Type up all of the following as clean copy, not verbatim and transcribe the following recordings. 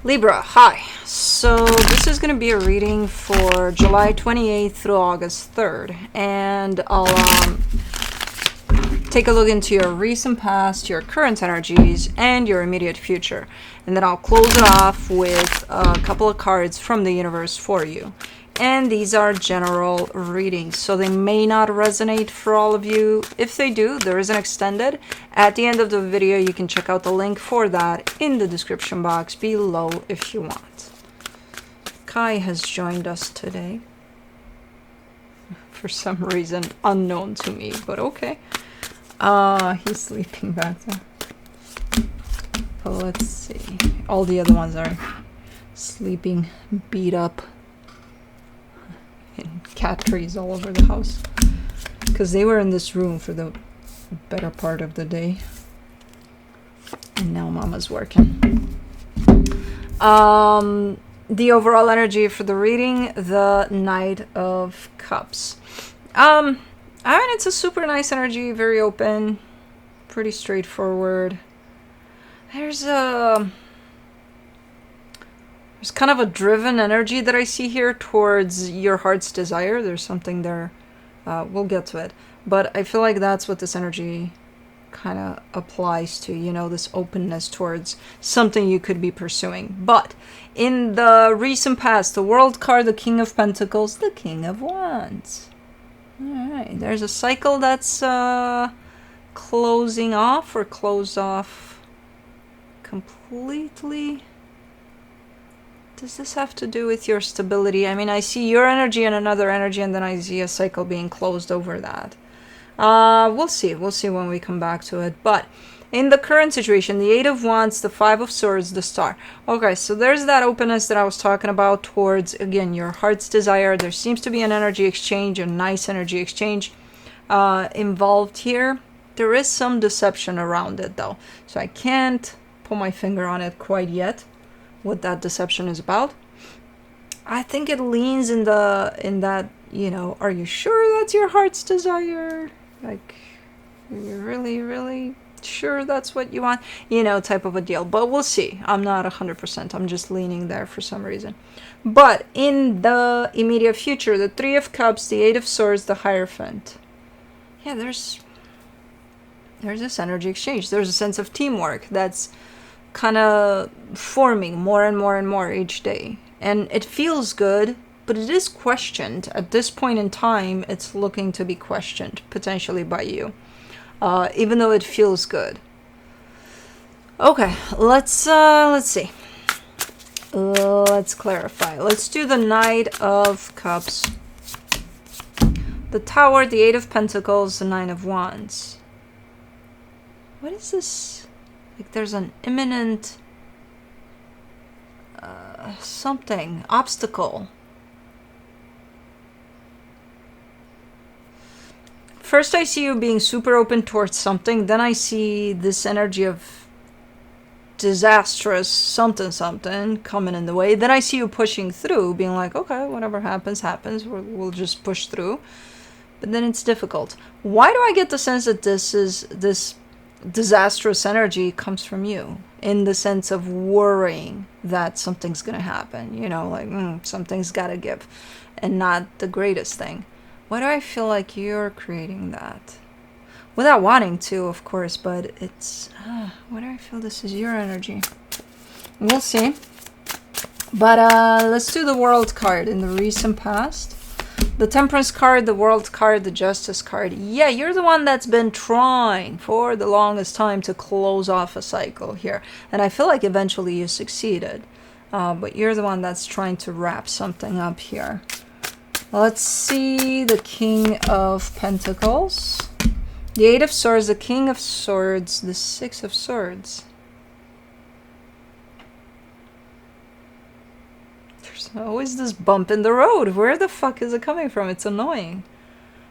Libra, hi. So this is going to be a reading for July 28th through August 3rd. And I'll take a look into your recent past, your current energies, and your immediate future. And then I'll close it off with a couple of cards from the universe for you. And these are general readings, so they may not resonate for all of you. If they do, there is an extended. At the end of the video, you can check out the link for that in the description box below if you want. Kai has joined us today. For some reason unknown to me, but okay. He's sleeping back there. But let's see. All the other ones are sleeping, beat up. And cat trees all over the house because they were in this room for the better part of the day, and now mama's working. The overall energy for the reading, the Knight of Cups. I mean, it's a super nice energy, very open, pretty straightforward. There's kind of a driven energy that I see here towards your heart's desire. There's something there. We'll get to it. But I feel like that's what this energy kind of applies to, you know, this openness towards something you could be pursuing. But in the recent past, the World card, the King of Pentacles, the King of Wands. All right, there's a cycle that's closing off or closed off completely. Does this have to do with your stability? I mean, I see your energy and another energy, and then I see a cycle being closed over that. We'll see. We'll see when we come back to it. But in the current situation, the Eight of Wands, the Five of Swords, the Star. Okay, so there's that openness that I was talking about towards, again, your heart's desire. There seems to be an energy exchange, a nice energy exchange involved here. There is some deception around it, though. So I can't put my finger on it quite yet. What that deception is about. I think it leans in that, you know, are you sure that's your heart's desire? Like, are you really, really sure that's what you want? You know, type of a deal. But we'll see. I'm not 100%. I'm just leaning there for some reason. But in the immediate future, the Three of Cups, the Eight of Swords, the Hierophant. Yeah, there's this energy exchange. There's a sense of teamwork that's kind of forming more and more and more each day, and it feels good, but it is questioned at this point in time. It's looking to be questioned potentially by you, even though it feels good. Okay, let's see. Let's clarify. Let's do the Knight of Cups, the Tower, the Eight of Pentacles, the Nine of Wands. What is this? Like there's an imminent something, obstacle. First I see you being super open towards something, then I see this energy of disastrous something coming in the way. Then I see you pushing through, being like, okay, whatever happens, happens. We'll just push through. But then it's difficult. Why do I get the sense that this disastrous energy comes from you, in the sense of worrying that something's gonna happen, you know, like something's gotta give, and not the greatest thing? Why do I feel like you're creating that without wanting to, of course, but it's why do I feel this is your energy? We'll see. But let's do the World card in the recent past. The Temperance card, the World card, the Justice card. Yeah, you're the one that's been trying for the longest time to close off a cycle here. And I feel like eventually you succeeded. But you're the one that's trying to wrap something up here. Let's see the King of Pentacles. The Eight of Swords, the King of Swords, the Six of Swords. Always this bump in the road. Where the fuck is it coming from? It's annoying.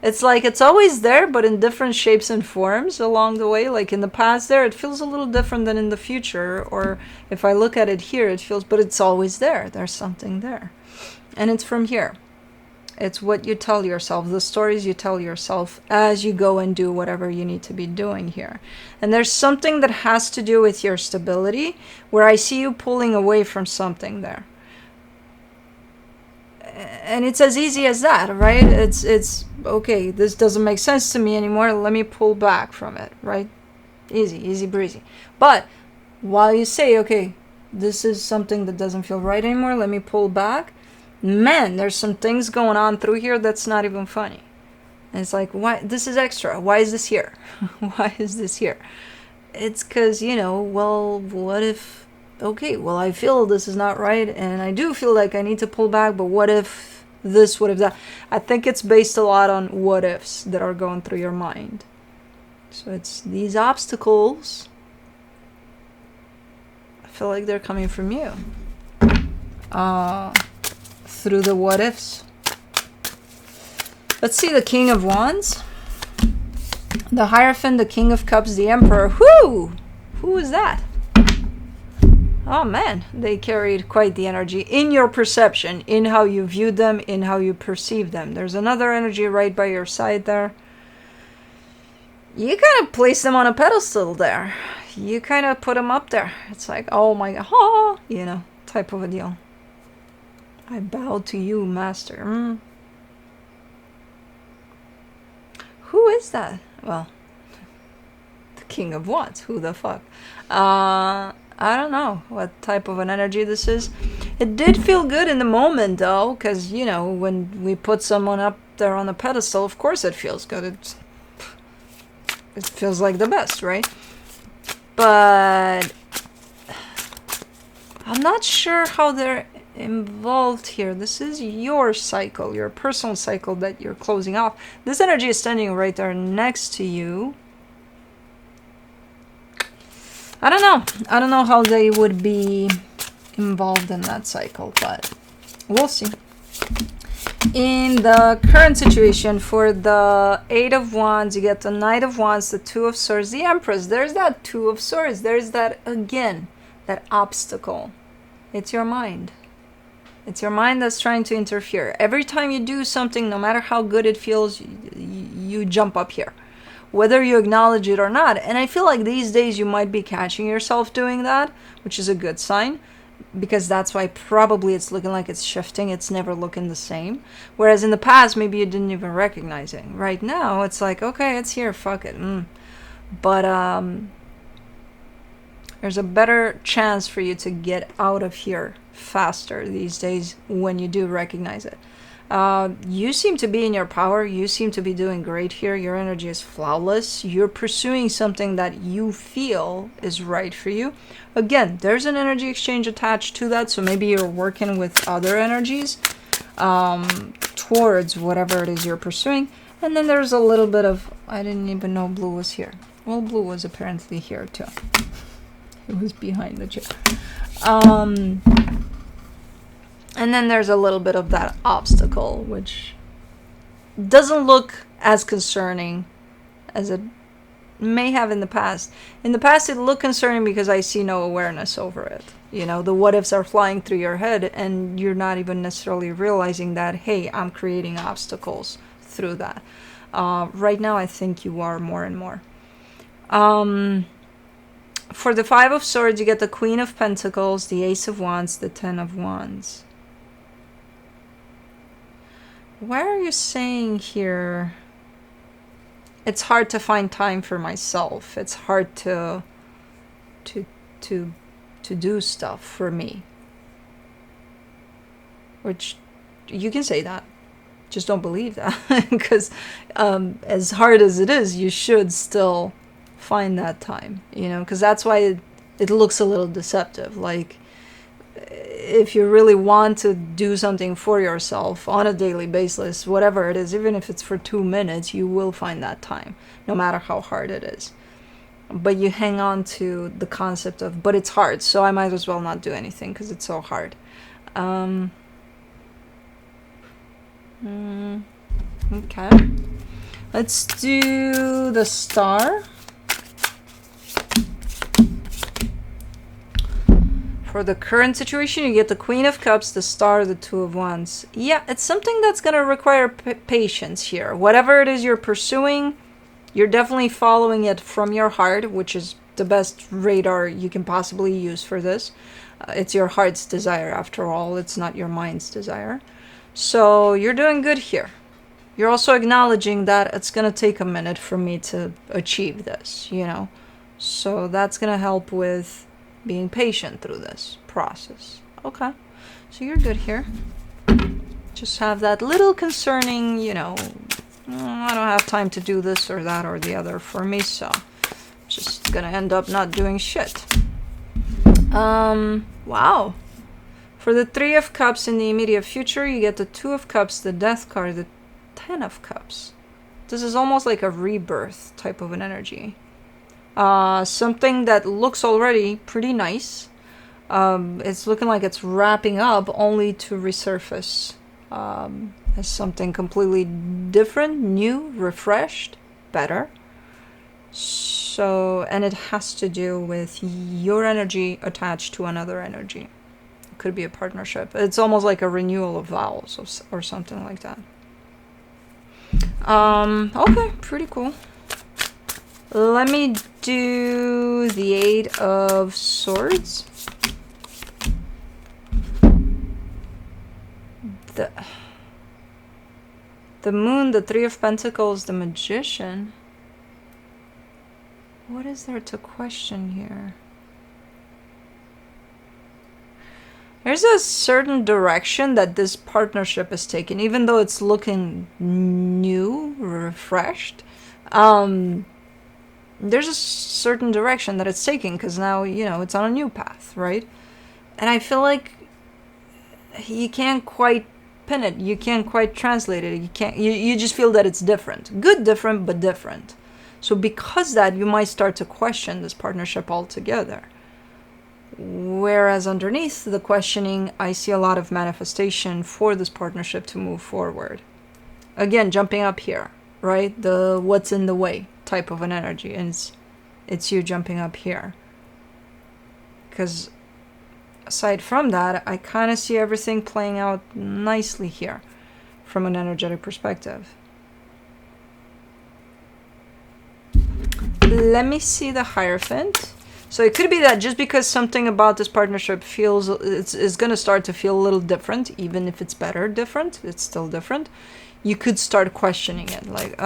It's like it's always there, but in different shapes and forms along the way. Like in the past there, it feels a little different than in the future. Or if I look at it here, it feels, but it's always there. There's something there. And it's from here. It's what you tell yourself, the stories you tell yourself as you go and do whatever you need to be doing here. And there's something that has to do with your stability, where I see you pulling away from something there. And it's as easy as that, right? It's okay, this doesn't make sense to me anymore, let me pull back from it, right? Easy breezy. But while you say, okay, this is something that doesn't feel right anymore, let me pull back, man, there's some things going on through here that's not even funny. And it's like, why? This is extra. Why is this here? Why is this here? It's because, you know, well, what if, okay, well, I feel this is not right, and I do feel like I need to pull back, but what if this, what if that? I think it's based a lot on what ifs that are going through your mind. So it's these obstacles, I feel like they're coming from you. Through the what ifs. Let's see the King of Wands, the Hierophant, the King of Cups, the Emperor. Whoo! Who is that? Oh man, they carried quite the energy in your perception, in how you viewed them, in how you perceive them. There's another energy right by your side there. You kind of place them on a pedestal there. You kind of put them up there. It's like, oh my god, you know, type of a deal. I bow to you, master. Who is that? Well, the King of Wands. Who the fuck? I don't know what type of an energy this is. It did feel good in the moment, though, because, you know, when we put someone up there on a pedestal, of course it feels good. It feels like the best, right? But I'm not sure how they're involved here. This is your cycle, your personal cycle that you're closing off. This energy is standing right there next to you. I don't know how they would be involved in that cycle, but we'll see. In the current situation, for the Eight of Wands, you get the Knight of Wands, the Two of Swords, the Empress. There's that Two of Swords. There's that, again, that obstacle. It's your mind. It's your mind that's trying to interfere. Every time you do something, no matter how good it feels, you jump up here, whether you acknowledge it or not. And I feel like these days you might be catching yourself doing that, which is a good sign, because that's why probably it's looking like it's shifting. It's never looking the same. Whereas in the past, maybe you didn't even recognize it. Right now, it's like, okay, it's here, fuck it. But there's a better chance for you to get out of here faster these days when you do recognize it. You seem to be in your power. You seem to be doing great here. Your energy is flawless. You're pursuing something that you feel is right for you. Again, there's an energy exchange attached to that, so maybe you're working with other energies towards whatever it is you're pursuing. And then there's a little bit of, I didn't even know blue was here. Well, blue was apparently here too. It was behind the chair. And then there's a little bit of that obstacle, which doesn't look as concerning as it may have in the past. In the past, it looked concerning because I see no awareness over it. You know, the what ifs are flying through your head and you're not even necessarily realizing that, hey, I'm creating obstacles through that. Right now, I think you are more and more. For the Five of Swords, you get the Queen of Pentacles, the Ace of Wands, the Ten of Wands. Why are you saying here, it's hard to find time for myself. It's hard to do stuff for me. Which, you can say that. Just don't believe that. Because as hard as it is, you should still find that time. You know, because that's why it looks a little deceptive. Like, if you really want to do something for yourself on a daily basis, whatever it is, even if it's for 2 minutes, you will find that time, no matter how hard it is. But you hang on to the concept of, but it's hard, so I might as well not do anything because it's so hard. Okay. Let's do the Star. For For the current situation, you get the Queen of Cups, the Star, the Two of Wands. Yeah, it's something that's going to require patience here. Whatever it is you're pursuing, you're definitely following it from your heart, which is the best radar you can possibly use for this. It's your heart's desire, after all. It's not your mind's desire. So you're doing good here. You're also acknowledging that it's going to take a minute for me to achieve this, you know. So that's going to help with being patient through this process. Okay, so you're good here. Just have that little concerning, you know, I don't have time to do this or that or the other for me, so just gonna end up not doing shit. Wow. For the Three of Cups in the immediate future, you get the Two of Cups, the Death card, the Ten of Cups. This is almost like a rebirth type of an energy. Something that looks already pretty nice. It's looking like it's wrapping up only to resurface as something completely different, new, refreshed, better. So, and it has to do with your energy attached to another energy. It could be a partnership. It's almost like a renewal of vows or something like that. Okay, pretty cool. Let me do the Eight of Swords. The Moon, the Three of Pentacles, the Magician. What is there to question here? There's a certain direction that this partnership is taking, even though it's looking new, refreshed. There's a certain direction that it's taking because now, you know, it's on a new path, right? And I feel like you can't quite pin it. You can't quite translate it. You just feel that it's different. Good, different, but different. So because that, you might start to question this partnership altogether. Whereas underneath the questioning, I see a lot of manifestation for this partnership to move forward. Again, jumping up here, right? The what's in the way type of an energy. And it's you jumping up here. Because aside from that, I kind of see everything playing out nicely here from an energetic perspective. Let me see the Hierophant. So it could be that just because something about this partnership feels, it's going to start to feel a little different, even if it's better different, it's still different. You could start questioning it, like,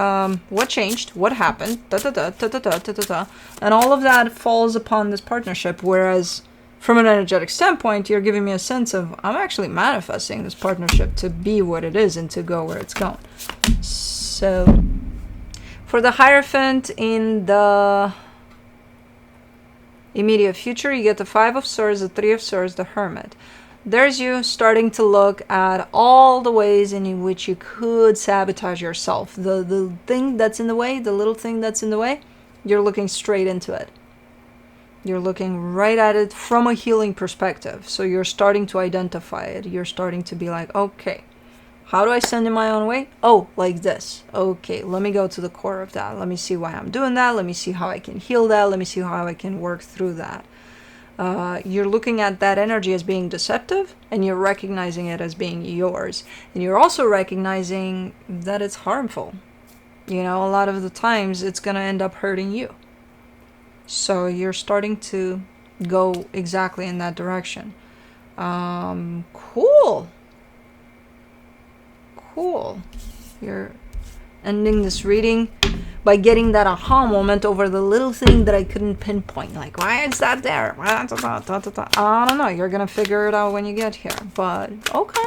what changed? What happened? Da, da, da, da, da, da, da, da. And all of that falls upon this partnership, whereas from an energetic standpoint, you're giving me a sense of, I'm actually manifesting this partnership to be what it is and to go where it's going. So for the Hierophant in the immediate future, you get the Five of Swords, the Three of Swords, the Hermit. There's you starting to look at all the ways in which you could sabotage yourself. The thing that's in the way, the little thing that's in the way, you're looking straight into it. You're looking right at it from a healing perspective. So you're starting to identify it. You're starting to be like, okay, how do I send in my own way? Oh, like this. Okay, let me go to the core of that. Let me see why I'm doing that. Let me see how I can heal that. Let me see how I can work through that. You're looking at that energy as being deceptive, and you're recognizing it as being yours. And you're also recognizing that it's harmful. You know, a lot of the times it's going to end up hurting you. So you're starting to go exactly in that direction. Cool. Cool. You're ending this reading by getting that aha moment over the little thing that I couldn't pinpoint. Like, why is that there? I don't know. You're going to figure it out when you get here. But, okay.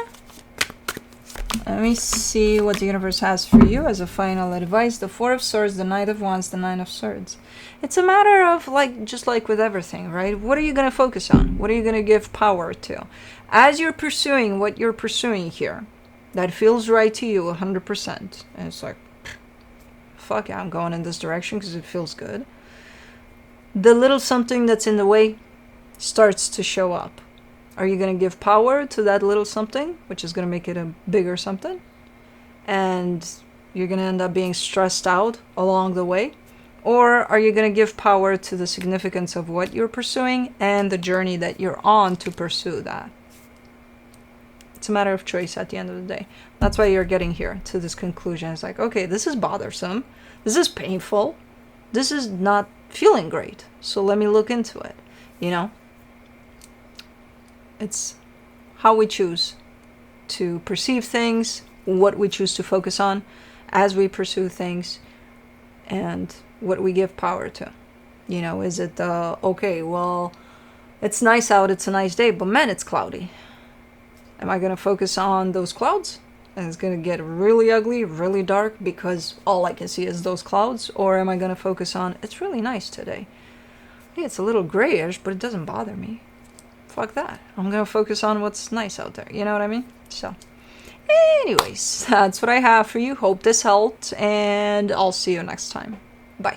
Let me see what the universe has for you as a final advice. The Four of Swords, the Knight of Wands, the Nine of Swords. It's a matter of, like, just like with everything, right? What are you going to focus on? What are you going to give power to? As you're pursuing what you're pursuing here, that feels right to you 100%. And it's like, fuck yeah, I'm going in this direction because it feels good. The little something that's in the way starts to show up. Are you going to give power to that little something, which is going to make it a bigger something? And you're going to end up being stressed out along the way? Or are you going to give power to the significance of what you're pursuing and the journey that you're on to pursue that? It's a matter of choice at the end of the day. That's why you're getting here to this conclusion. It's like, okay, this is bothersome. This is painful. This is not feeling great. So let me look into it. You know? It's how we choose to perceive things, what we choose to focus on as we pursue things, and what we give power to. You know, is it, okay, well, it's nice out, it's a nice day, but man, it's cloudy. Am I going to focus on those clouds? And it's going to get really ugly, really dark because all I can see is those clouds? Or am I going to focus on, it's really nice today. Yeah, it's a little grayish, but it doesn't bother me. Fuck that. I'm going to focus on what's nice out there. You know what I mean? So, anyways, that's what I have for you. Hope this helped, and I'll see you next time. Bye.